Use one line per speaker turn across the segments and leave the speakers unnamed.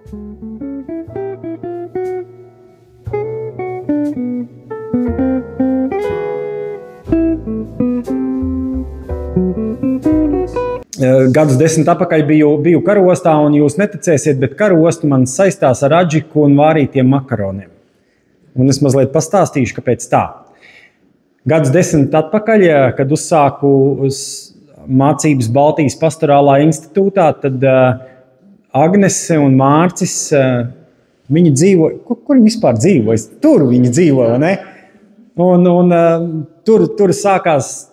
Gadus 10 atpakaļ biju karostā, un jūs neticēsiet, bet karostu man saistās ar adžiku un vārītiem makaroniem. Un es mazliet pastāstīšu, kāpēc tā. Gadus 10 atpakaļ, kad uzsāku mācības Baltijas pastorālā institūtā, tad Agnese un Mārcis, viņi dzīvo, kur viņi vispār dzīvo? Tur viņi dzīvo, ne? Un tur sākās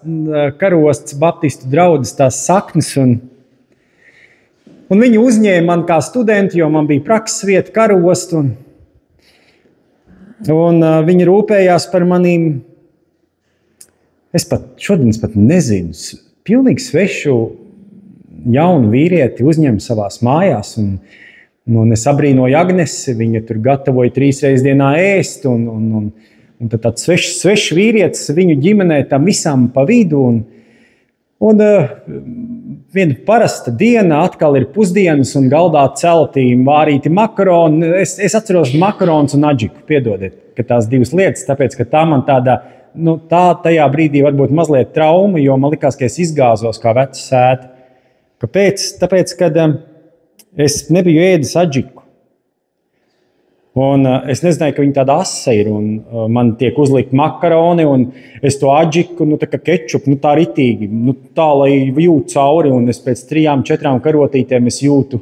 karosts Baptistu draudzes tās saknes, un viņi uzņēma man kā studentu, jo man bija prakses vieta karost, un viņi rūpējās par manīm. Šodien es pat nezinu, pilnīgi svešu jaunu vīrieti uzņem savās mājās, un es abrīnoju Agnesi, viņa tur gatavoja 3 reizes dienā ēst, un tad tāds svešs vīrietis viņu ģimenē tam visam pa vidu, un viena parasta diena atkal ir pusdienas un galdā celtī vārīti makaroni. Es atceros makaronus un adžiku, piedodiet, ka tās divas lietas, tāpēc, ka tā man tāda, tā tajā brīdī varbūt mazliet trauma, jo man likās, ka es izgāzos kā veca sēta. Kāpēc? Tāpēc, kad es nebiju ēdis adžiku. Un es nezināju, ka viņi tāda asa ir, un man tiek uzlikt makaroni, un es to adžiku, tā kā kečupu, tā ritīgi, tā, lai jūt cauri, un es pēc 3-4 karotītēm es jūtu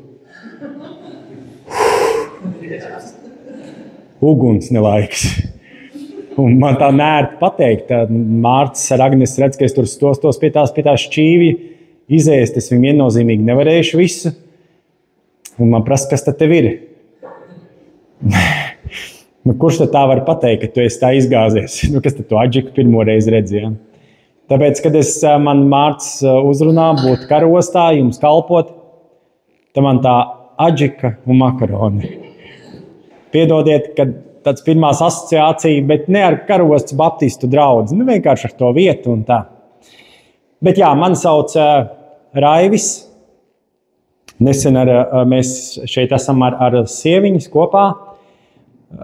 uguns nelaiks. Un man tā nērti pateikt, Mārcis ar Agnes redz, ka es tur stos pie tās šķīvja izēst, es viņu viennozīmīgi nevarēšu visu, un man prasa, kas tad tev ir? Kurš tad tā var pateikt, ka tu esi tā izgāzies? Kas tad to adžiku pirmo reizi redzēja? Tāpēc, kad man Mārcis uzrunā būt karostā, jums kalpot, tad man tā adžika un makaroni. Piedodiet, kad tāds pirmās asociācija, bet ne ar karosts Baptistu draudzi, vienkārši ar to vietu un tā. Bet jā, mani sauc Raivis. Nesen mēs šeit esam ar sieviņas kopā.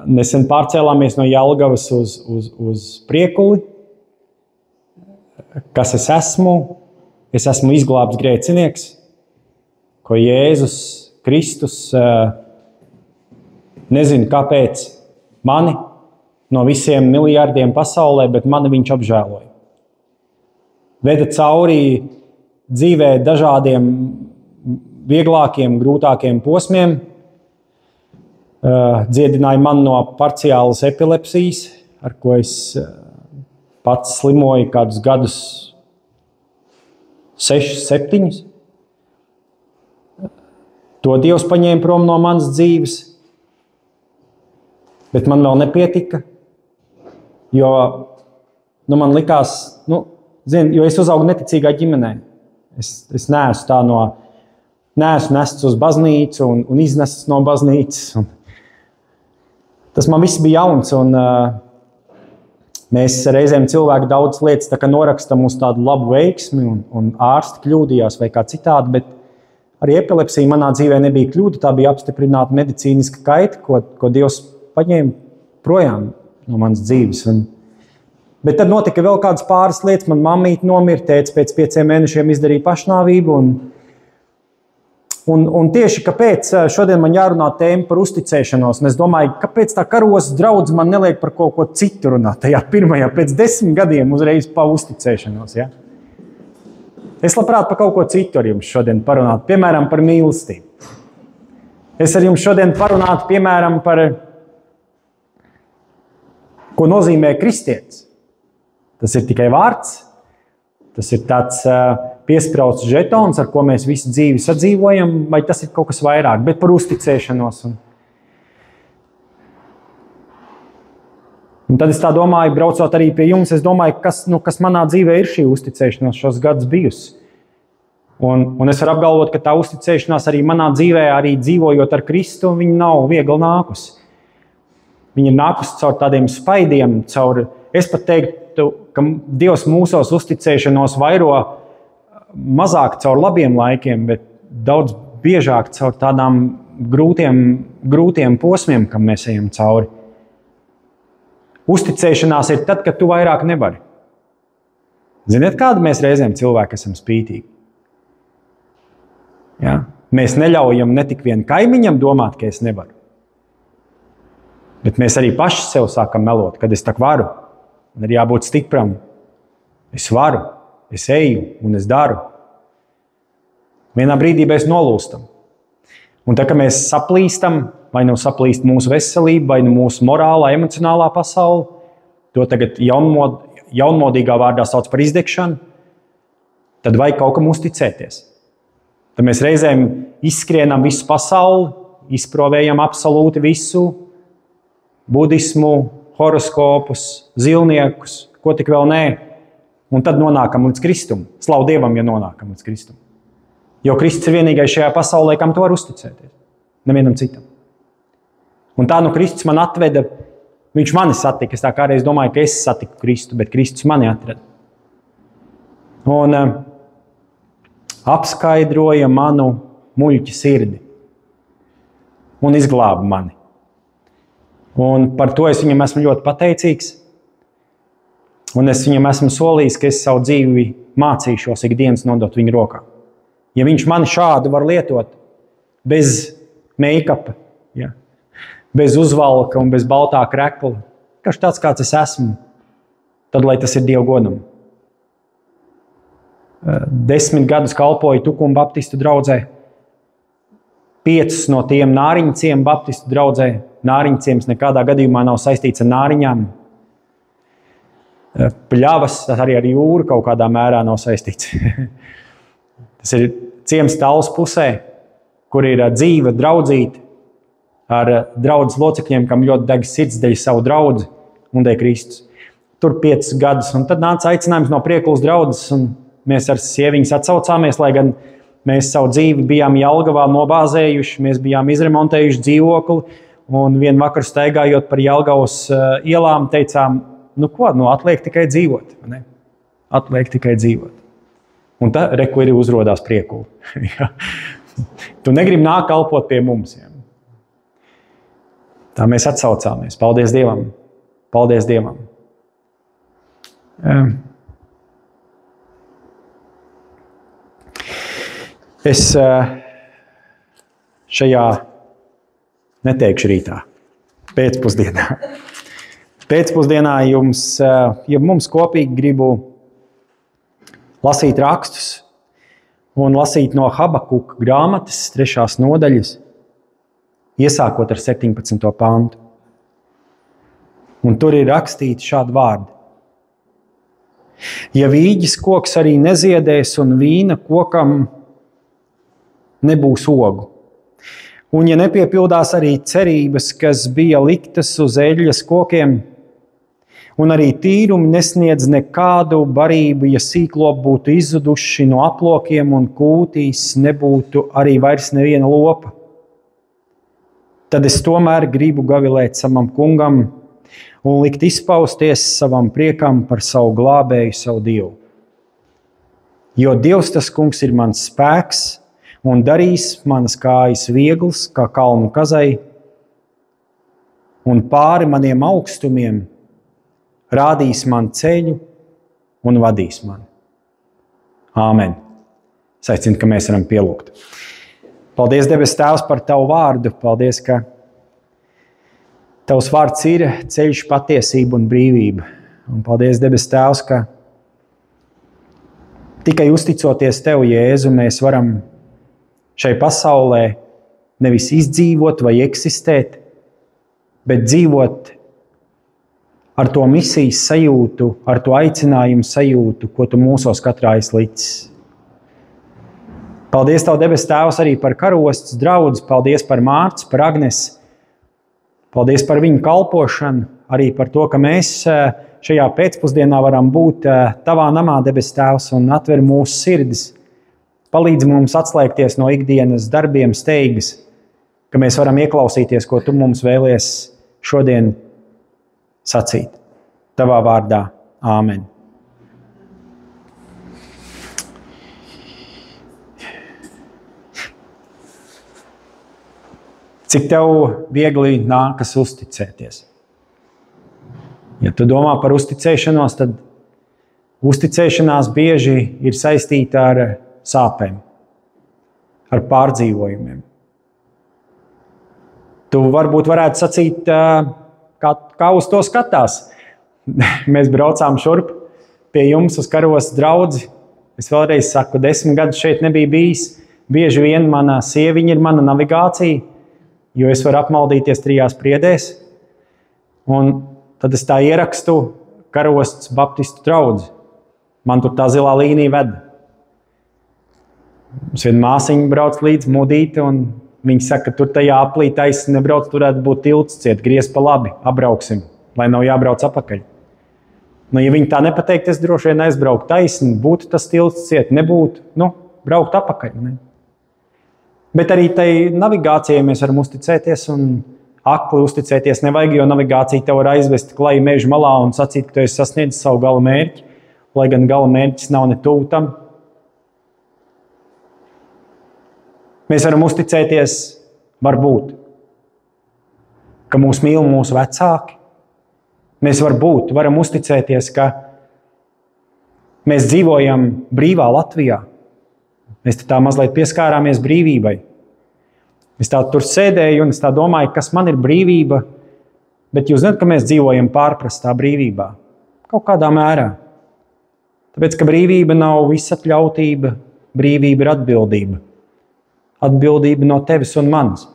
Nesen pārcēlāmies no Jelgavas uz Priekuli. Kas es esmu? Es esmu izglābts grēcinieks, ko Jēzus Kristus, nezinu kāpēc, mani no visiem miljardiem pasaulē, bet mani viņš apžēloja. Veda cauri dzīvē dažādiem vieglākiem, grūtākiem posmiem, dziedināja man no parciālas epilepsijas, ar ko es pats slimoju kādus gadus 6, 7. To Dievs paņēma prom no manas dzīves, bet man vēl nepietika, jo man likās, jo es uzaugu neticīgā ģimenē. Es neesmu tā neesmu nests uz baznīcu un iznests no baznīcas. Tas man viss bija jauns, un mēs reizēm cilvēki daudz lietas tā kā norakstam uz tādu labu veiksmi, un ārsti kļūdījās vai kā citādi, bet arī epilepsija manā dzīvē nebija kļūda, tā bija apstiprināta medicīniska kaita, ko Dievs paņēma projām no manas dzīves. Bet tad notika vēl kādas pāris lietas, man mammīte nomira, tētis pēc 5 mēnešiem izdarīja pašnāvību, un tieši kāpēc šodien man jārunā tēma par uzticēšanos, un es domāju, kāpēc tā karostas draudze man neliek par kaut ko citu runāt, tajā pirmajā, pēc 10 gadiem uzreiz pa uzticēšanos, ja? Es labprāt par kaut ko citu ar jums šodien parunātu, piemēram, par mīlestību. Es ar jums šodien parunātu, piemēram, par ko nozīmē kristietis. Tas ir tikai vārds, tas ir tāds piesprausts žetons, ar ko mēs visu dzīvi sadzīvojam, vai tas ir kaut kas vairāk, bet par uzticēšanos. Un tad es tā domāju, braucot arī pie jums, es domāju, kas manā dzīvē ir šī uzticēšanās šos gadus bijusi. Un es varu apgalvot, ka tā uzticēšanās arī manā dzīvē, arī dzīvojot ar Kristu, viņa nav viegli nākusi. Viņa ir nākusi caur tādiem spaidiem, es pat teiktu, ka Dievs mūsos uzticēšanos vairo mazāk caur labiem laikiem, bet daudz biežāk caur tādām grūtiem posmiem, kam mēs ejam cauri. Uzticēšanās ir tad, kad tu vairāk nevari. Ziniet, kāda mēs reizēm cilvēki esam spītīgi? Ja? Mēs neļaujam ne tik vien kaimiņam domāt, ka es nevaru. Bet mēs arī paši sev sākam melot, kad es tak varu. Man ir jābūt stipram. Es varu, es eju un es daru. Vienā brīdī mēs nolūstam. Un tā, ka mēs saplīstam, vai nu saplīst mūsu veselība, vai nu mūsu morālā, emocionālā pasaule, to tagad jaunmodīgā vārdā sauc par izdegšanu, tad vajag kaut kam uzticēties. Tad mēs reizēm izskrienam visu pasauli, izprovējam absolūti visu, budismu, horoskopus, zilniekus, ko tik vēl nē, un tad nonākam līdz Kristum. Slavu Dievam, ja nonākam līdz Kristum. Jo Kristus ir vienīgais šajā pasaulē, kam to var uzticēties. Nevienam citam. Un tā Kristus man atveda, viņš mani satika. Es tā kādreiz domāju, ka es satiku Kristu, bet Kristus mani atrada. Un apskaidroja manu muļķa sirdi. Un izglāba mani. Un par to es viņam esmu ļoti pateicīgs. Un es viņam esmu solījis, ka es savu dzīvi mācīšos ikdienas nodot viņa rokā. Ja viņš mani šādu var lietot, bez make-upa, ja, bez uzvalka un bez baltā krekla, kas tāds, kāds es esmu, tad lai tas ir Dieva godam. 10 gadus kalpoju Tukuma baptistu draudzē, 5 no tiem Nāriņciem baptistu draudzē. Nāriņciems nekādā gadījumā nav saistīts ar nāriņām. Pļavas, tas arī ar jūru kaut kādā mērā nav saistīts. Tas ir ciems Tallas pusē, kur ir dzīva draudzīte ar draudzes locekļiem, kam ļoti deg sirds dēļ savu draudzi un dēļ Kristus. Tur 5 gadus, un tad nāca aicinājums no Priekulas draudzes, un mēs ar sieviņas atsaucāmies, lai gan mēs savu dzīvi bijām Jelgavā nobāzējuši, mēs bijām izremontējuši dzīvokli, un vienu vakaru staigājot par Jelgavas ielām teicām, atliek tikai dzīvot. Ne? Atliek tikai dzīvot. Un tā, reku ir uzrodās Priekula. Tu negribi nākt kalpot pie mums. Ja? Tā mēs atsaucāmies. Paldies Dievam. Paldies Dievam. Es šajā neteikšu rītā, pēcpusdienā. Pēcpusdienā mums kopīgi gribu lasīt rakstus un lasīt no Habakuka grāmatas 3. nodaļas, iesākot ar 17. pantu. Un tur ir rakstīti šādi vārdi. Ja vīģis koks arī neziedēs un vīna kokam nebūs ogu, un ja nepiepildās arī cerības, kas bija liktas uz eļļas kokiem, un arī tīrumi nesniedz nekādu barību, ja sīklopi būtu izzuduši no aplokiem un kūtīs nebūtu arī vairs neviena lopa. Tad es tomēr gribu gavilēt savam kungam un likt izpausties savam priekam par savu glābēju, savu Dievu. Jo Dievs tas kungs ir mans spēks un darīs manas kājas vieglas kā kalnu kazai un pāri maniem augstumiem rādīs man ceļu un vadīs mani. Āmen. Es aicinu, ka mēs varam pielūgt. Paldies, debes Tēvs, par Tavu vārdu. Paldies, ka Tavs vārds ir ceļš, patiesība un brīvība. Un paldies, debes Tēvs, ka tikai uzticoties Tev, Jēzu, mēs varam šai pasaulē nevis izdzīvot vai eksistēt, bet dzīvot ar to misijas sajūtu, ar to aicinājumu sajūtu, ko Tu mūsos katrā esi licis. Paldies Tev, debes Tēvs, arī par karostas draudzi, paldies par Mārtu, par Agnesi, paldies par viņu kalpošanu, arī par to, ka mēs šajā pēcpusdienā varam būt Tavā namā, debes Tēvs, un atver mūsu sirdis. Palīdz mums atslēgties no ikdienas darbiem steigas, ka mēs varam ieklausīties, ko Tu mums vēlies šodien sacīt. Tavā vārdā. Āmen. Cik tev viegli nākas uzticēties? Ja tu domā par uzticēšanos, tad uzticēšanās bieži ir saistīta ar sāpēm, ar pārdzīvojumiem. Tu varbūt varētu sacīt, kā uz to skatās. Mēs braucām šurp pie jums uz Karostas draudzi. Es vēlreiz saku, 10 gadus šeit nebija bijis. Bieži vien mana sieviņa ir mana navigācija, jo es varu apmaldīties 3 priedēs. Un tad es tā ierakstu Karostas baptistu draudzi. Man tur tā zilā līnija ved. Mums viena māsiņa brauc līdz Mudīte, un viņa saka, ka tur tajā aplī taisni nebrauc, turētu būt tilts ciet, griez pa labi, apbrauksim, lai nav jābrauc apakaļ. Nu, ja viņi tā nepateikt, es droši vien aizbraukt taisni, būtu tas tilts ciet, nebūtu, braukt apakaļ. Ne? Bet arī tai navigācijai mēs varam uzticēties un akli uzticēties nevajag, jo navigācija tev var aizvest klaju mežu malā un sacīt, ka tu esi sasniedzis savu gala mērķi, lai gan gala mērķis nav ne tuvu tam. Mēs varam uzticēties, varbūt, ka mūs mīl mūsu vecāki. Mēs varam uzticēties, ka mēs dzīvojam brīvā Latvijā. Mēs tā mazliet pieskārāmies brīvībai. Es tā tur sēdēju un es tā domāju, kas man ir brīvība, bet jūs zināt, ka mēs dzīvojam pārprastā brīvībā. Kaut kādā mērā. Tāpēc, ka brīvība nav visatļautība, brīvība ir atbildība. Atbildība no tevis un manis.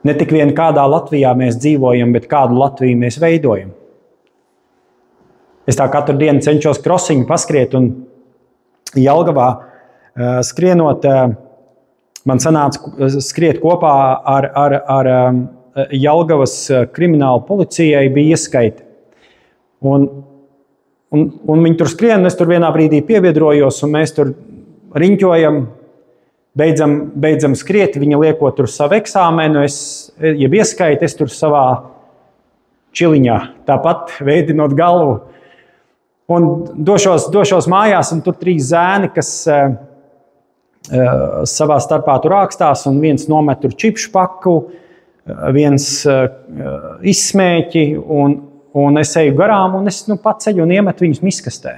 Ne tik vien kādā Latvijā mēs dzīvojam, bet kādu Latviju mēs veidojam. Es tā katru dienu cenšos krosiņu paskriet, un Jelgavā skrienot, man sanāca skriet kopā ar Jelgavas kriminālu policijai bija ieskaiti. Un viņi tur skrien, un es tur vienā brīdī piebiedrojos, un mēs tur riņķojam, beidzam skriet, viņa liekot tur savu eksāmenu, ja ieskaita, es tur savā čiliņā, tāpat veidinot galvu. Un došos mājās, un tur 3 zēni, kas savā starpā tur ākstās, un viens nomet tur čipšu paku, viens izsmēķi, un es eju garām, un es pats eju un iemetu viņus miskastē.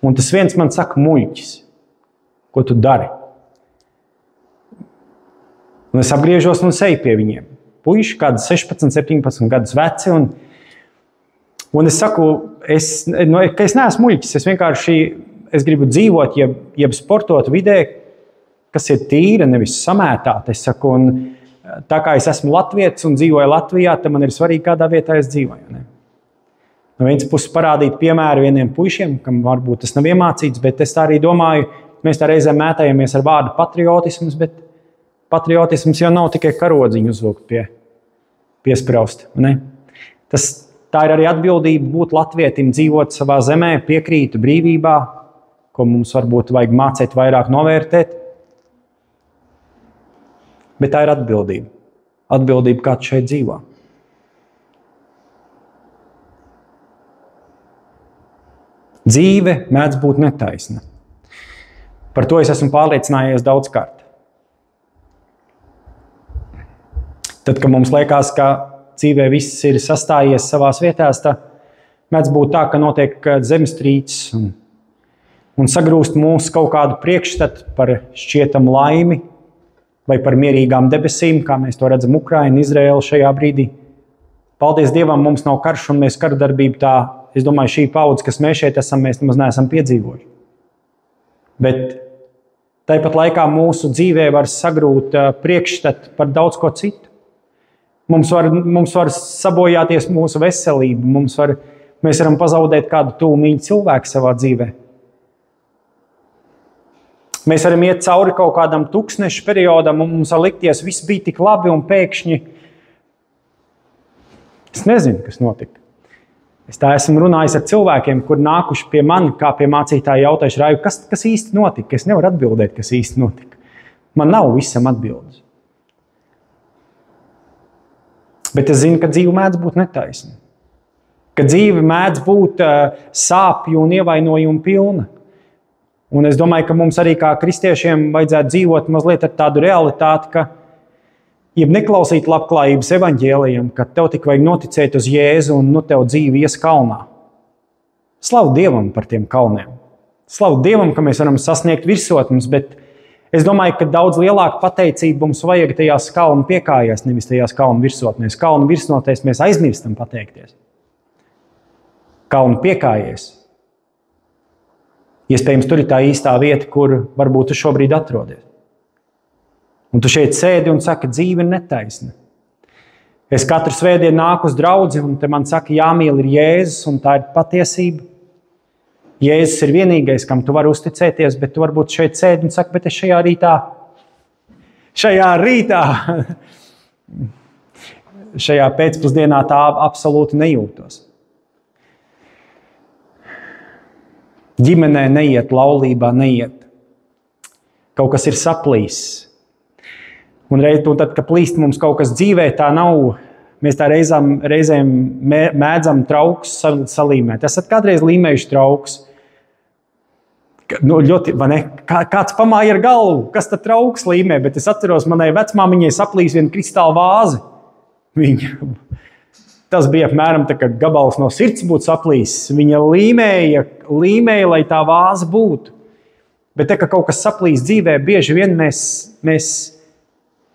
Un tas viens man saka, muļķis, ko tu dari? Un es apgriežos un eju pie viņiem. Puiši, kādi 16, 17 gadus veci. Un es saku, ka es neesmu muļķis. Es vienkārši gribu dzīvot, jeb sportot vidē, kas ir tīra, nevis samētāta. Es saku, un tā kā es esmu latvietis un dzīvoju Latvijā, tad man ir svarīgi, kādā vietā es dzīvoju. Ne? No vienas puses parādīt piemēru vieniem puišiem, kam varbūt tas nav iemācīts, bet es tā arī domāju, mēs tā reizēm mētājamies ar vārdu patriotisms, bet patriotisms jau nav tikai karodziņu uzvilkt piespraust. Ne? Tā ir arī atbildība būt latvietim, dzīvot savā zemē, piekrītu brīvībā, ko mums varbūt vajag mācīt vairāk novērtēt. Bet tā ir atbildība. Atbildība, kā tu šeit dzīvo. Dzīve mēdz būt netaisna. Par to es esmu pārliecinājies daudzkārt. Tad, kad mums liekas, ka dzīvē viss ir sastājies savās vietās, tad mēdz būt tā, ka notiek zemestrīces un sagrūst mūsu kaut kādu priekšstatu par šķietamu laimi vai par mierīgām debesīm, kā mēs to redzam Ukraina, Izraela šajā brīdī. Paldies Dievam, mums nav karš un mēs karadarbību tā, es domāju, šī paudze, kas mēs šeit esam, mēs nemaz neesam piedzīvojuši. Bet tāpat laikā mūsu dzīvē var sagrūt priekšstatu par daudz ko citu. Mums var sabojāties mūsu veselība, mēs varam pazaudēt kādu tuvu mīļu cilvēku savā dzīvē. Mēs varam iet cauri kaut kādam tūkstneša periodam, un mums var likties, viss bija tik labi, un pēkšņi es nezinu, kas notika. Es tā esmu runājis ar cilvēkiem, kur nākuši pie mani, kā pie mācītāja jautājuši, Raivi, kas īsti notika? Es nevaru atbildēt, kas īsti notika. Man nav visam atbildes. Bet es zinu, ka dzīve mēdz būt netaisna. Ka dzīve mēdz būt sāpju un ievainojumu pilna. Un es domāju, ka mums arī kā kristiešiem vajadzētu dzīvot mazliet ar tādu realitāti, ka jeb neklausīt labklājības evaņģēlijam, ka tev tik vajag noticēt uz Jēzu un tev dzīve ies kalnā. Slavu Dievam par tiem kalniem. Slavu Dievam, ka mēs varam sasniegt virsotnes, bet es domāju, ka daudz lielāka pateicība mums vajag tajās kalnu piekājās, nevis tajās kalnu virsotnēs. Kalnu virsotnēs mēs aizmirstam pateikties. Kalnu piekājies. Iespējams, tur ir tā īstā vieta, kur varbūt tu šobrīd atrodies. Un tu šeit sēdi un saki, dzīve ir netaisna. Es katru svētdienu nāku uz draudzi, un te man saka, jāmīl ir Jēzus, un tā ir patiesība. Jēzus ir vienīgais, kam tu vari uzticēties, bet tu varbūt šeit sēdi un saki, bet es šajā pēcpusdienā tā absolūti nejūtos. Ģimenē neiet, laulībā neiet. Kaut kas ir saplīsis. Un tad, kad plīst mums kaut kas dzīvē, tā nav. Mēs tā reizēm mēdzam traukus salīmēt. Esat kādreiz līmējuši traukus? Ļoti, vai ne? Kāds pamāja ar galvu, kas tad trauks līmē, bet es atceros, manai vecmāmiņai saplīs viena kristāla vāze. Tas bija apmēram tā, ka gabals no sirds būtu saplīsis. Viņa līmēja, lai tā vāze būtu. Bet tā, ka kaut kas saplīs dzīvē, bieži vien mēs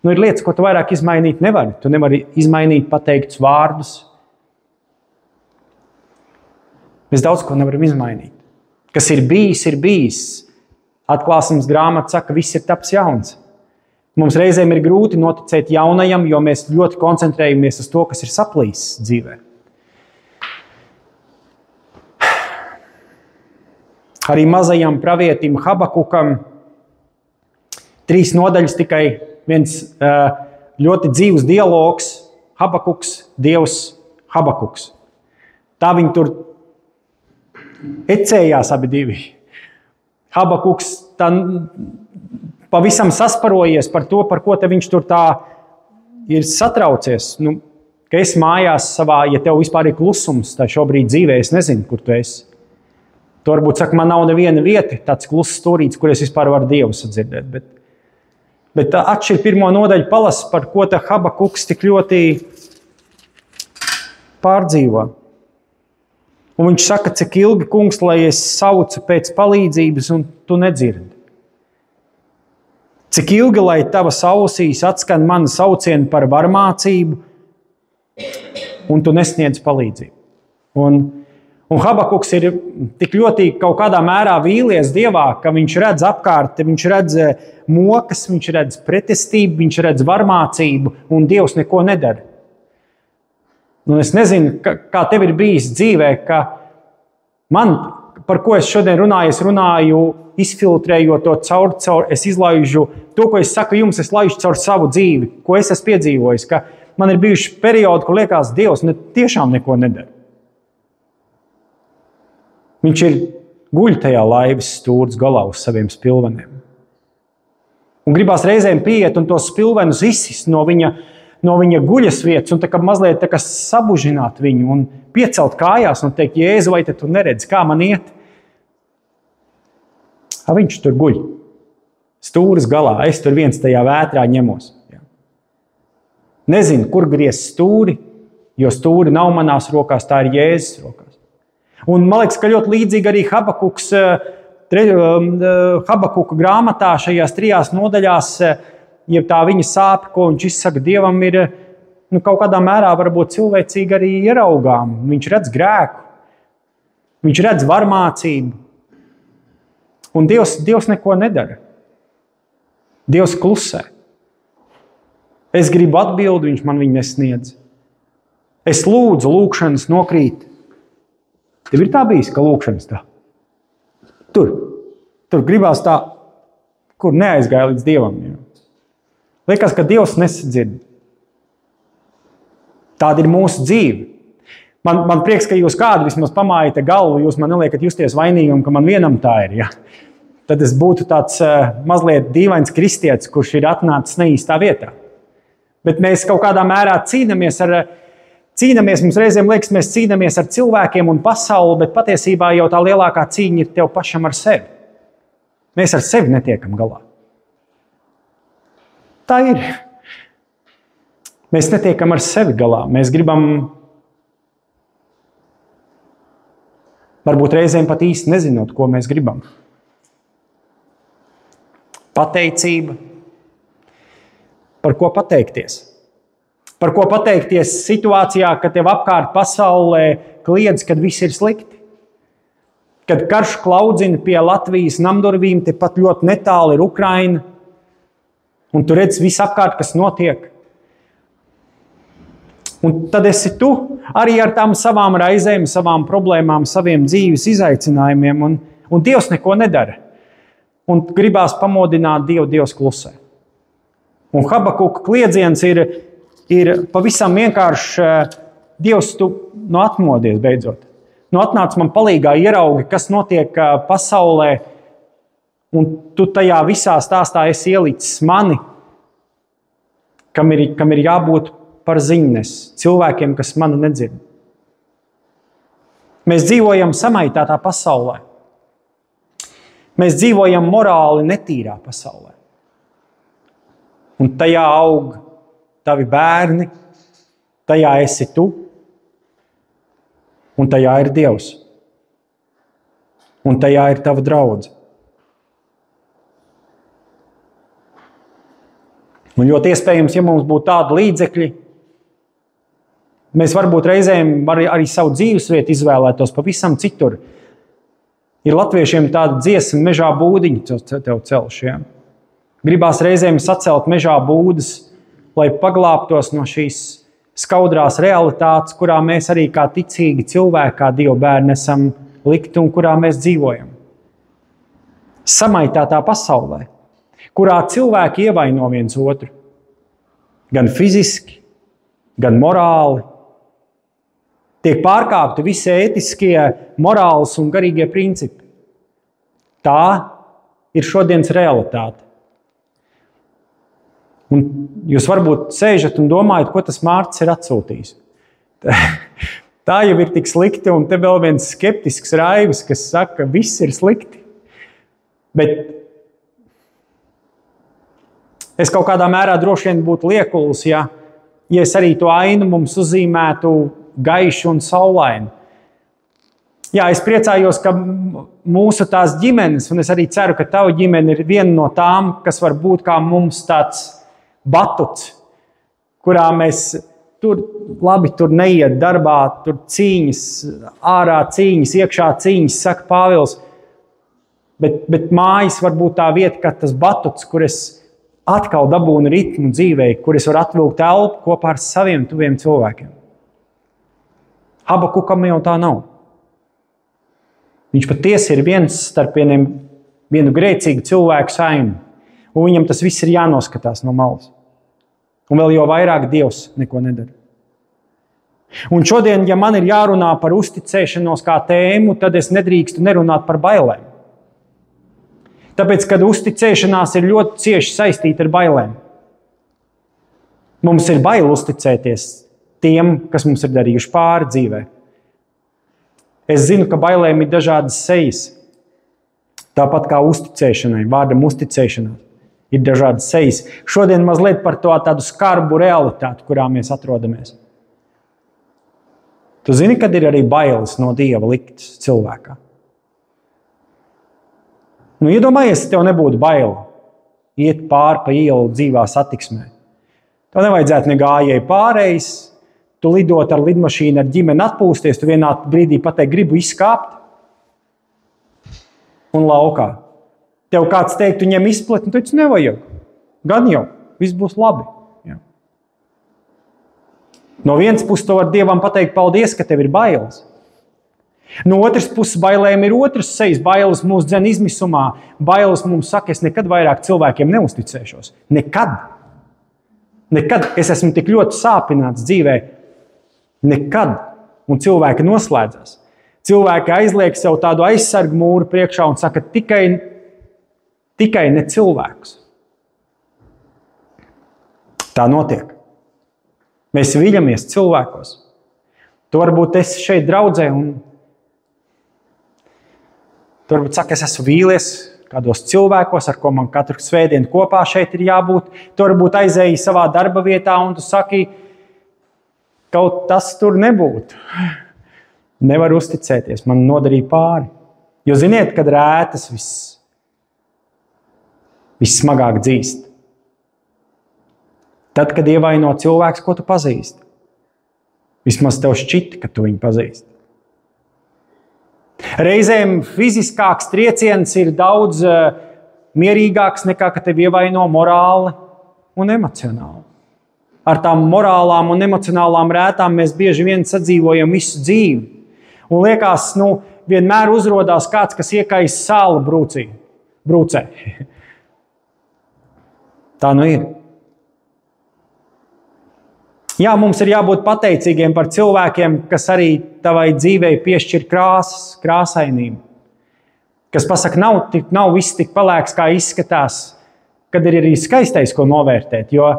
ir lietas, ko tu vairāk izmainīt nevari. Tu nevari izmainīt pateiktus vārdus. Mēs daudz ko nevaram izmainīt. Kas ir bijis, ir bijis. Atklāsmes grāmata saka, viss ir taps jauns. Mums reizēm ir grūti noticēt jaunajam, jo mēs ļoti koncentrējamies uz to, kas ir saplīsis dzīvē. Arī mazajam pravietim Habakukam 3 nodaļas tikai viens ļoti dzīvs dialogs. Habakuks, Dievs, Habakuks. Tā viņi tur ecējās abi divi. Habakuks tā pavisam sasparojies par to, par ko te viņš tur tā ir satraucies. Ka es mājās savā, ja tev vispār ir klusums, tā šobrīd dzīvē, es nezinu, kur tu esi. Tu varbūt saka, man nav neviena vieta, tāds kluss stūrīts, kur es vispār varu Dievu sadzirdēt. Bet atšķir 1. nodaļu palasa, par ko tā Habakuks tik ļoti pārdzīvo. Un viņš saka, cik ilgi, kungs, lai es saucu pēc palīdzības, un tu nedzirdi. Cik ilgi, lai tavas ausīs atskan mana saucienu par varmācību, un tu nesniedz palīdzību. Un Habakuks ir tik ļoti kaut kādā mērā vīlies Dievā, ka viņš redz apkārt, viņš redz mokas, viņš redz pretestību, viņš redz varmācību, un Dievs neko nedara. Un es nezinu, kā tev ir bijis dzīvē, ka man, par ko es šodien runāju, es runāju izfiltrējot to caur, es izlaižu to, ko es saku jums, es laižu caur savu dzīvi, ko es esmu piedzīvojis, ka man ir bijuši periodi, kur liekas, Dievs tiešām neko nedara. Viņš ir guļ tajā laivas stūres galā uz saviem spilveniem. Un gribās reizēm pieiet un tos spilvenus izsist no viņa guļas vietas un tā kā mazliet tā kā sabužināt viņu un piecelt kājās un teikt, Jēzu, vai te tu neredzi, kā man iet? Viņš tur guļ. Stūres galā. Es tur viens tajā vētrā ņemos. Nezinu, kur griezt stūri, jo stūri nav manās rokās, tā ir Jēzus rokās. Un man liekas, ka ļoti līdzīgi arī Habakuka grāmatā šajās 3 nodaļās, ja tā viņa sāpe, ko viņš izsaka Dievam, ir kaut kādā mērā varbūt cilvēcīgi arī ieraugām. Viņš redz grēku, viņš redz varmācību. Un Dievs neko nedara. Dievs klusē. Es gribu atbildi, viņš man viņu nesniedz. Es lūdzu, lūkšanas nokrīt. Tev ir tā bijis, ka lūkšanas tā? Tur gribās tā, kur neaizgāja līdz Dievam. Liekas, ka Dievs nesadzird. Tāda ir mūsu dzīve. Man prieks, ka jūs kādu vismaz pamājat galvu, jūs man neliekat justies vainīgam, ka man vienam tā ir. Ja? Tad es būtu tāds mazliet dīvains kristietis, kurš ir atnācis neīstā vietā. Bet mēs kaut kādā mērā cīnāmies, mums reizēm liekas, mēs cīnāmies ar cilvēkiem un pasauli, bet patiesībā jau tā lielākā cīņa ir tev pašam ar sevi. Mēs ar sevi netiekam galā. Tā ir. Mēs netiekam ar sevi galā. Mēs gribam, varbūt reizēm pat īsti nezinot, ko mēs gribam. Pateicība. Par ko pateikties? Par ko pateikties situācijā, kad tev apkārt pasaulē kliedz, kad viss ir slikti? Kad karš klaudzina pie Latvijas namdurvīm, tepat ļoti netāli ir Ukraina, un tu redz visu apkārt, kas notiek. Un tad esi tu arī ar tām savām raizēm, savām problēmām, saviem dzīves izaicinājumiem, un Dievs neko nedara. Un gribās pamodināt Dievu, Dievs klusē. Un Habakuka kliedziens ir pavisam vienkārši Dievs, tu atmodies beidzot. Atnāc man palīgā, ieraugi, kas notiek pasaulē, un tu tajā visā stāstā esi ielicis mani, kam ir jābūt par ziņnes cilvēkiem, kas mani nedzird. Mēs dzīvojam samaitātā pasaulē. Mēs dzīvojam morāli netīrā pasaulē. Un tajā aug tavi bērni, tajā esi tu, un tajā ir Dievs. Un tajā ir tava draudze. Un ļoti iespējams, ja mums būtu tādi līdzekļi, mēs varbūt reizēm arī savu dzīvesvietu izvēlētos pavisam citur. Ir latviešiem tāda dziesma mežā būdiņu tev celšiem. Gribās reizēm sacelt mežā būdas, lai paglābtos no šīs skaudrās realitātes, kurā mēs arī kā ticīgi cilvēki, kā Dieva bērni esam likti un kurā mēs dzīvojam. Samaitātā pasaulē, kurā cilvēki ievaino viens otru. Gan fiziski, gan morāli. Tiek pārkāpti visi ētiskie, morāls un garīgie principi. Tā ir šodienas realitāte. Un jūs varbūt sēžat un domājat, ko tas Mārcis ir atsūtījis. Tā jau ir tik slikti, un te vēl viens skeptisks Raivis, kas saka, ka viss ir slikti. Bet es kaut kādā mērā droši vien būtu liekulis, ja es arī to ainu mums uzzīmētu gaišu un saulainu. Jā, es priecājos, ka mūsu tās ģimenes, un es arī ceru, ka tava ģimene ir viena no tām, kas var būt kā mums tāds batuts, kurā mēs tur neiet darbā, tur cīņas, ārā cīņas, iekšā cīņas, saka Pāvils. Bet mājas var būt tā vieta, kā tas batuts, kur es atkal dabūnu ritmu dzīvē, kur es varu atvilkt elpu kopā ar saviem tuviem cilvēkiem. Habakukam jau tā nav. Viņš patiesi ir viens starp vienu grēcīgu cilvēku saimi, un viņam tas viss ir jānoskatās no malas. Un vēl jau vairāk Dievs neko nedara. Un šodien, ja man ir jārunā par uzticēšanos kā tēmu, tad es nedrīkstu nerunāt par bailēm. Tāpēc, kad uzticēšanās ir ļoti cieši saistīta ar bailēm. Mums ir bail uzticēties tiem, kas mums ir darījuši pāri dzīvē. Es zinu, ka bailēm ir dažādas sejas. Tāpat kā uzticēšanai, vārdam uzticēšanās, ir dažādas sejas. Šodien mazliet par to tādu skarbu realitāti, kurā mēs atrodamies. Tu zini, kad ir arī bailes no Dieva liktas cilvēkā? Iedomājies, ja tev nebūtu baila iet pāri pa ielu dzīvā satiksmē. Tev nevajadzētu ne gājēji pārējais, tu lidot ar lidmašīnu, ar ģimeni atpūsties, tu vienā brīdī pateikt, gribu izkāpt un laukā. Tev kāds teikt, tu ņem izpletni, tu taču nevajag. Gan jau, viss būs labi. Jā. No vienas puses tu vari Dievam pateikt paldies, ka tev ir bailes. No otras puses bailēm ir otras sejas. Bailes mūs dzen izmisumā. Bailes mums saka, es nekad vairāk cilvēkiem neusticēšos. Nekad. Nekad. Es esmu tik ļoti sāpināts dzīvē. Nekad. Un cilvēki noslēdzas. Cilvēki aizliek sev tādu aizsargu mūru priekšā un saka, tikai ne cilvēkus. Tā notiek. Mēs viļamies cilvēkos. Tu varbūt esi šeit draudzē un tu varbūt saka, es esmu vīlies kādos cilvēkos, ar ko man katru svētdienu kopā šeit ir jābūt. Tu varbūt aizēji savā darba vietā un tu saki, kaut tas tur nebūtu. Nevar uzticēties, man nodarīja pāri. Jo ziniet, kad rētas vissmagāk dzīst. Tad, kad ievaino cilvēks, ko tu pazīsti. Vismaz tev šķita, ka tu viņu pazīsti. Reizēm fiziskāks trieciens ir daudz mierīgāks nekā, ka tev ievaino morāli un emocionāli. Ar tām morālām un emocionālām rētām mēs bieži vien sadzīvojam visu dzīvi. Un liekas, vienmēr uzrodās kāds, kas iekais sāla brūcē. Tā ir. Jā, mums ir jābūt pateicīgiem par cilvēkiem, kas arī tavai dzīvei piešķir krāsas, krāsainību. Kas pasaka, nav viss tik palēks, kā izskatās, kad ir arī skaistais, ko novērtēt. Jo,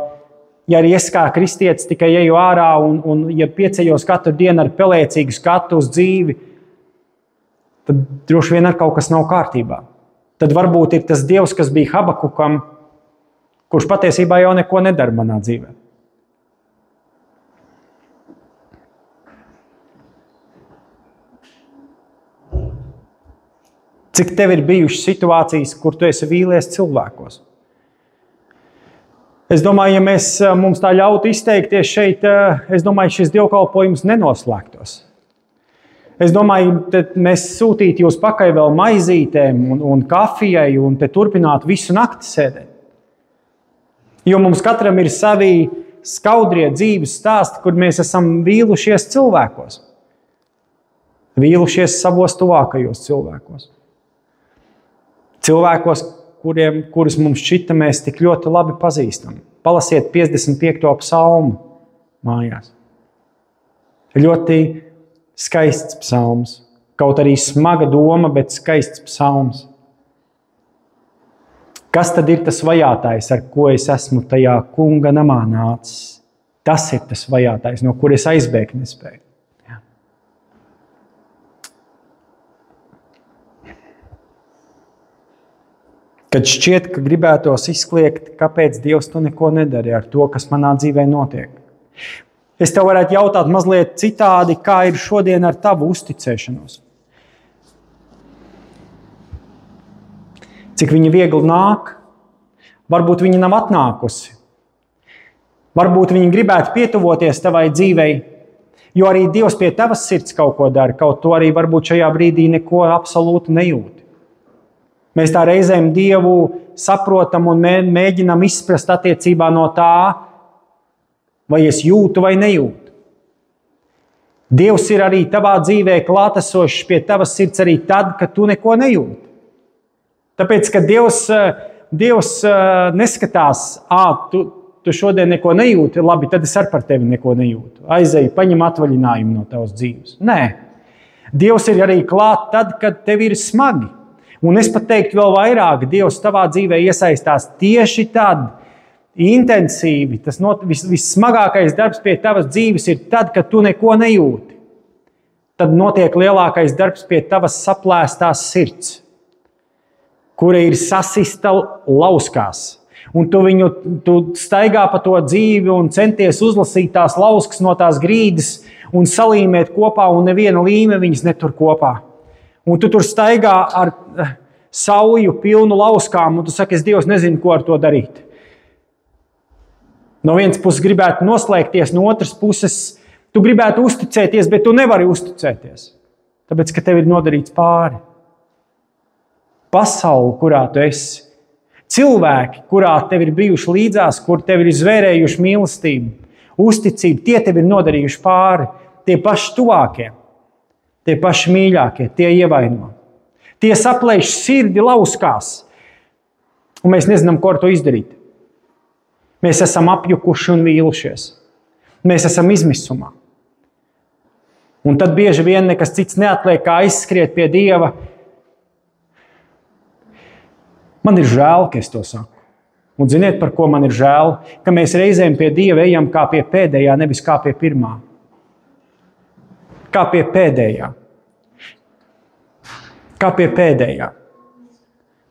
ja arī es kā kristietis tikai eju ārā un ja pieceļos katru dienu ar pelēcīgu skatu uz dzīvi, tad droši vien ar kaut kas nav kārtībā. Tad varbūt ir tas Dievs, kas bija Habakukam, kurš patiesībā jau neko nedara manā dzīvē. Cik tev ir bijušas situācijas, kur tu esi vīlies cilvēkos? Es domāju, ja mums tā ļautu izteikties šeit, es domāju, šis dievkalpojums nenoslēgtos. Es domāju, mēs sūtītu jūs pakaļ vēl maizītēm un kafijai un te turpinātu visu nakti sēdēt. Jo mums katram ir savi skaudrie dzīves stāsti, kur mēs esam vīlušies cilvēkos. Vīlušies savos tuvākajos cilvēkos. Cilvēkos, kurus mums šķita mēs tik ļoti labi pazīstam. Palasiet 55. psalmu mājās. Ļoti skaists psalms. Kaut arī smaga doma, bet skaists psalms. Kas tad ir tas vajātais, ar ko es esmu tajā kunga namā nācis? Tas ir tas vajātais, no kur es aizbēgt nespēju. Kad šķiet, ka gribētos izkliegt, kāpēc Dievs tu neko nedari ar to, kas manā dzīvē notiek. Es tev varētu jautāt mazliet citādi, kā ir šodien ar tavu uzticēšanos. Cik viņa viegli nāk, varbūt viņa nav atnākusi. Varbūt viņa gribētu pietuvoties tavai dzīvei, jo arī Dievs pie tavas sirds kaut ko dara, kaut to arī varbūt šajā brīdī neko absolūti nejūti. Mēs tā reizēm Dievu saprotam un mēģinam izprast attiecībā no tā, vai es jūtu vai nejūtu. Dievs ir arī tavā dzīvē klātesošs pie tavas sirds arī tad, kad tu neko nejūti. Tāpēc, ka Dievs neskatās, tu šodien neko nejūti, labi, tad es ar par tevi neko nejūtu. Aizej, paņem atvaļinājumu no tavas dzīves. Nē, Dievs ir arī klāt tad, kad tev ir smagi. Un es pat teiktu vēl vairāk, Dievs tavā dzīvē iesaistās tieši tad, intensīvi. Tas vissmagākais darbs pie tavas dzīves ir tad, kad tu neko nejūti. Tad notiek lielākais darbs pie tavas saplēstās sirds, kura ir sasista lauskās. Un tu staigā pa to dzīvi un centies uzlasīt tās lauskas no tās grīdas un salīmēt kopā, un neviena līme viņas netur kopā. Un tu tur staigā ar sauju pilnu lauskām, un tu saki, es Dievs nezinu, ko ar to darīt. No vienas puses gribētu noslēgties, no otras puses tu gribētu uzticēties, bet tu nevari uzticēties. Tāpēc, ka tev ir nodarīts pāri. Pasaule, kurā tu esi. Cilvēki, kurā tev ir bijuši līdzās, kur tev ir izvērējuši mīlestību, uzticību, tie tev ir nodarījuši pāri. Tie paši tuvākie. Tie paši mīļākie, tie ievaino. Tie saplēš sirdi lauskās. Un mēs nezinām, ko ar to izdarīt. Mēs esam apjukuši un vīlušies. Mēs esam izmisumā. Un tad bieži vien nekas cits neatliek, kā aizskriet pie Dieva. Man ir žēl, ka es to saku. Un ziniet, par ko man ir žēl? Ka mēs reizēm pie Dieva ejam kā pie pēdējā, nevis kā pie pirmā. Kā pie pēdējā. Kā pie pēdējā.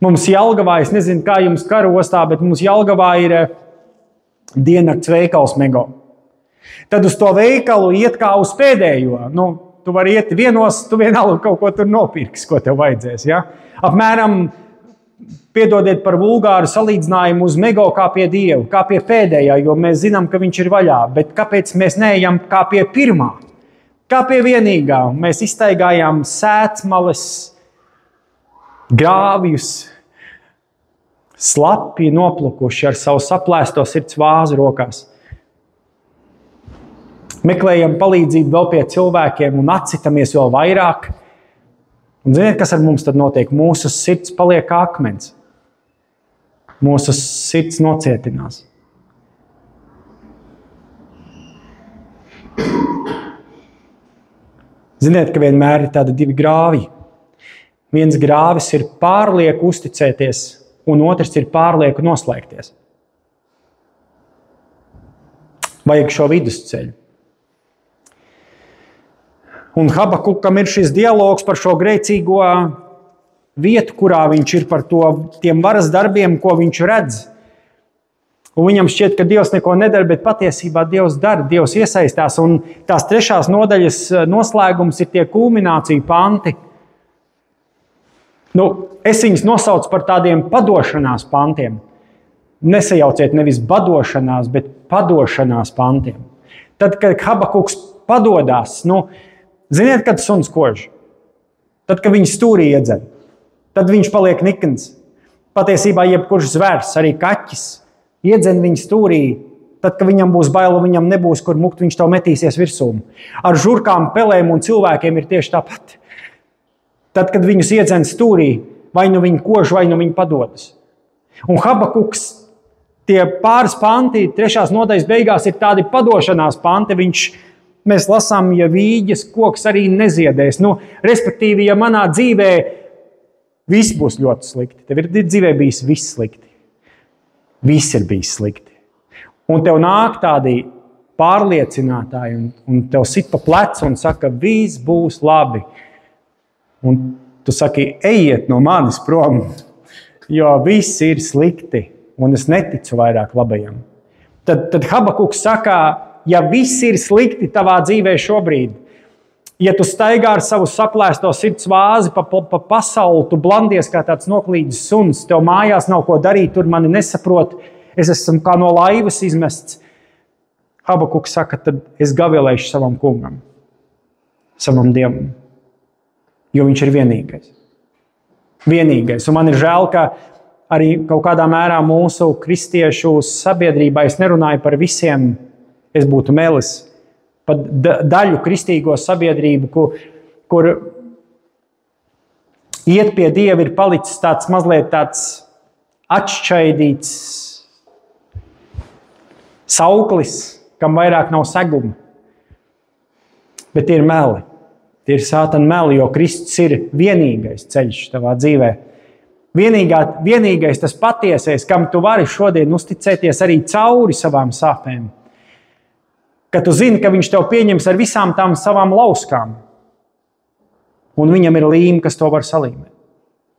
Mums Jelgavā, es nezinu, kā jums Karostā, bet mums Jelgavā ir diennakts veikals Mego. Tad uz to veikalu iet kā uz pēdējo. Tu vari iet vienos, tu vienalga kaut ko tur nopirks, ko tev vajadzēs. Ja? Apmēram, piedodiet par vulgāru salīdzinājumu, uz mego kā pie Dieva, kā pie pēdējā, jo mēs zinām, ka viņš ir vaļā. Bet kāpēc mēs neejam kā pie pirmā? Kā pie vienīgā? Mēs iztaigājām sētsmales, grāvjus, slapi noplukuši ar savu saplēsto sirds vāzu rokās. Meklējam palīdzību vēl pie cilvēkiem un atcitamies vēl vairāk. Un ziniet, kas ar mums tad notiek? Mūsu sirds paliek kā akmens. Mūsu sirds nocietinās. Ziniet, ka vienmēr ir tādi divi grāvji. Viens grāvis ir pārlieku uzticēties, un otrs ir pārlieku noslēgties. Vajag šo vidusceļu. Un Habakukam ir šis dialogs par šo grēcīgo vietu, kurā viņš ir par tiem varas darbiem, ko viņš redz. Un viņam šķiet, ka Dievs neko nedara, bet patiesībā Dievs dara, Dievs iesaistās. Un tās 3. nodaļas noslēgums ir tie kulmināciju panti. Es viņus nosaucu par tādiem padošanās pantiem. Nesajauciet nevis badošanās, bet padošanās pantiem. Tad, kad Habakuks padodās, ziniet, kad suns kož? Tad, kad viņš stūrī iedzen. Tad viņš paliek nikns. Patiesībā jebkurš zvērs, arī kaķis, iedzen viņu stūrī. Tad, kad viņam būs baila, viņam nebūs, kur mukt, viņš tev metīsies virsū. Ar žurkām, pelēm un cilvēkiem ir tieši tāpat. Tad, kad viņus iedzen stūrī, vai nu viņi kož, vai nu viņi padodas. Un Habakuks, tie pāris panti, 3. nodaļas beigās ir tādi padošanās panti. Mēs lasām, ja vīģes koks arī neziedēs. Respektīvi, ja manā dzīvē viss būs ļoti slikti. Tev ir dzīvē bijis viss slikti. Viss ir bijis slikti. Un tev nāk tādi pārliecinātāji un tev sit pa plecu un saka, viss būs labi. Un tu saki, ejiet no manis prom, jo viss ir slikti un es neticu vairāk labajam. Tad Habakuks saka, ja viss ir slikti tavā dzīvē šobrīd, ja tu staigā ar savu saplēsto sirds vāzi pa pasauli, tu blandies kā tāds noklīdis suns, tev mājās nav ko darīt, tur mani nesaprot, es esmu kā no laivas izmests. Habakuks saka, tad es gavilēšu savam kungam, savam Dievam, jo viņš ir vienīgais. Vienīgais. Un man ir žēl, ka arī kaut kādā mērā mūsu kristiešu sabiedrībā, es nerunāju par visiem, es būtu melis, pat daļu kristīgo sabiedrību, kur iet pie Dieva ir palicis tāds mazliet tāds atšķaidīts sauklis, kam vairāk nav seguma. Bet tie ir meli. Tie ir sātana meli, jo Kristus ir vienīgais ceļš tavā dzīvē. Vienīgais tas patiesais, kam tu vari šodien uzticēties arī cauri savām sāpēm. Ka tu zini, ka viņš tev pieņems ar visām tām savām lauskām. Un viņam ir līme, kas to var salīmēt.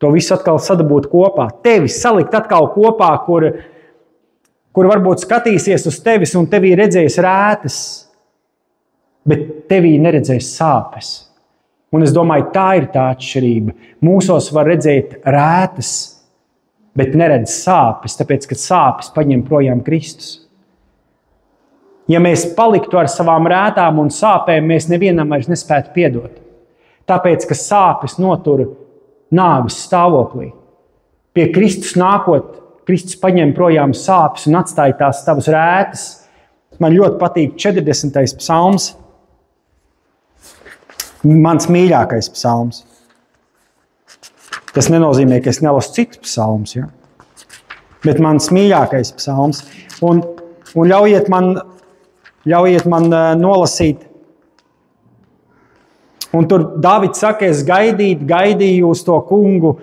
To visu atkal sadabūt kopā. Tevi salikt atkal kopā, kur varbūt skatīsies uz tevis un tevī redzēs rētas, bet tevī neredzēs sāpes. Un es domāju, tā ir tā atšķirība. Mūsos var redzēt rētas, bet neredz sāpes, tāpēc, ka sāpes paņem projām Kristus. Ja mēs paliktu ar savām rētām un sāpēm, mēs nevienam vairs nespētu piedot. Tāpēc, ka sāpes notur nāves stāvoklī. Pie Kristus nākot, Kristus paņem projām sāpes un atstāja tās tavas rētas. Man ļoti patīk 40. psalms. Mans mīļākais psalms. Tas nenozīmē, ka es nelasu citus psalmus, ja? Bet mans mīļākais psalms. Un ļaujiet man nolasīt. Un tur Dāvids saka, es gaidīju uz to kungu,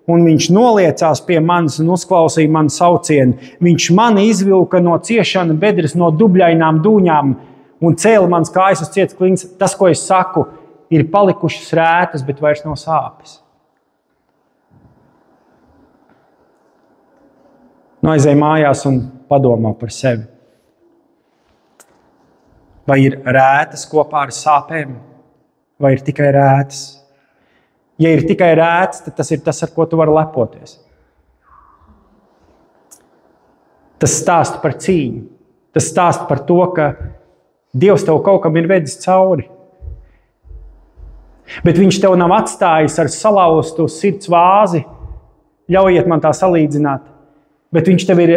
un viņš noliecās pie manis un uzklausīja manu saucienu. Viņš mani izvilka no ciešana bedres, no dubļainām dūņām un cēla manas kājas uz cietas klints. Tas, ko es saku, ir palikušas rētas, bet vairs nav sāpes. Aizej mājās un padomā par sevi. Vai ir rētas kopā ar sāpēm, vai ir tikai rētas? Ja ir tikai rētas, tad tas ir tas, ar ko tu vari lepoties. Tas stāsta par cīņu. Tas stāsta par to, ka Dievs tev kaut kam ir vedis cauri. Bet viņš tev nav atstājis ar salauztu sirds vāzi. Ļaujiet man tā salīdzināt. Bet viņš tev ir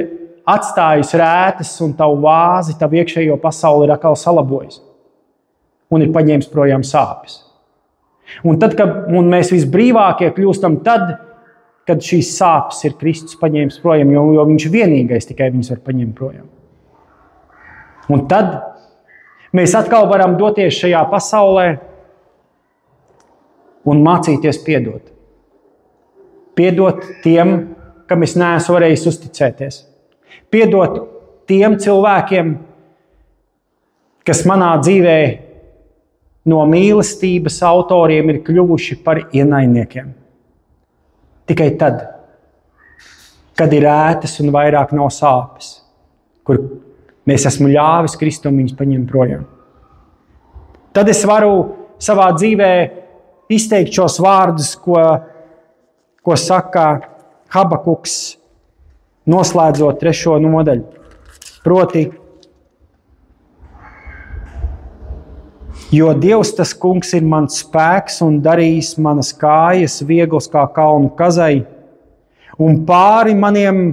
atstājis rētas un tavu vāzi, tavu iekšējo pasauli ir atkal salabojis. Un ir paņēmis projām sāpes. Un tad, kad mēs visbrīvākie kļūstam tad, kad šīs sāpes ir Kristus paņēmis projām, jo viņš vienīgais tikai viņus var paņemt projām. Un tad mēs atkal varam doties šajā pasaulē un mācīties piedot. Piedot tiem, kam es neesmu varējis uzticēties. Piedot tiem cilvēkiem, kas manā dzīvē no mīlestības autoriem ir kļuvuši par ienaidniekiem. Tikai tad, kad ir ētas un vairāk nav sāpes, kur mēs esmu ļāvis Kristum viņus paņemt projām. Tad es varu savā dzīvē izteikt šos vārdus, ko saka Habakuks, noslēdzot 3. nodaļu. Proti, jo Dievs tas kungs ir mans spēks un darīs manas kājas vieglas kā kalnu kazai, un pāri maniem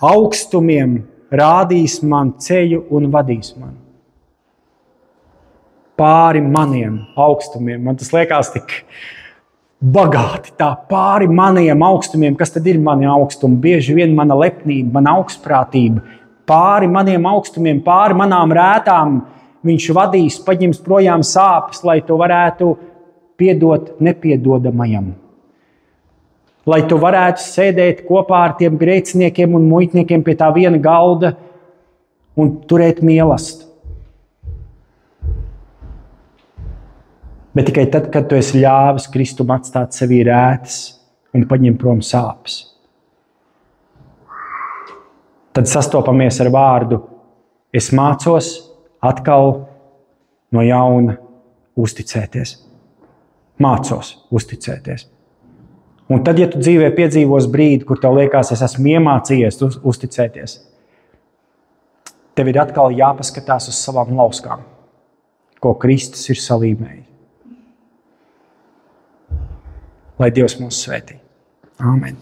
augstumiem rādīs man ceļu un vadīs man. Pāri maniem augstumiem. Man tas liekas tik bagāti. Tā pāri maniem augstumiem. Kas tad ir mani augstumi? Bieži vien mana lepnība, mana augstprātība. Pāri maniem augstumiem, pāri manām rētām viņš vadīs, paņems projām sāpes, lai tu varētu piedot nepiedodamajam. Lai tu varētu sēdēt kopā ar tiem grēciniekiem un muitniekiem pie tā viena galda un turēt mīlestību. Bet tikai tad, kad tu esi ļāvis Kristum atstāt sevī rētas un paņem prom sāpes. Tad sastopamies ar vārdu: es mācos atkal no jauna uzticēties. Mācos uzticēties. Un tad, ja tu dzīvē piedzīvos brīdi, kur tev liekas, es esmu iemācījies uzticēties, tev ir atkal jāpaskatās uz savām lauskām, ko Kristus ir salīmējis. Lai Dievs mūs svētī. Āmen.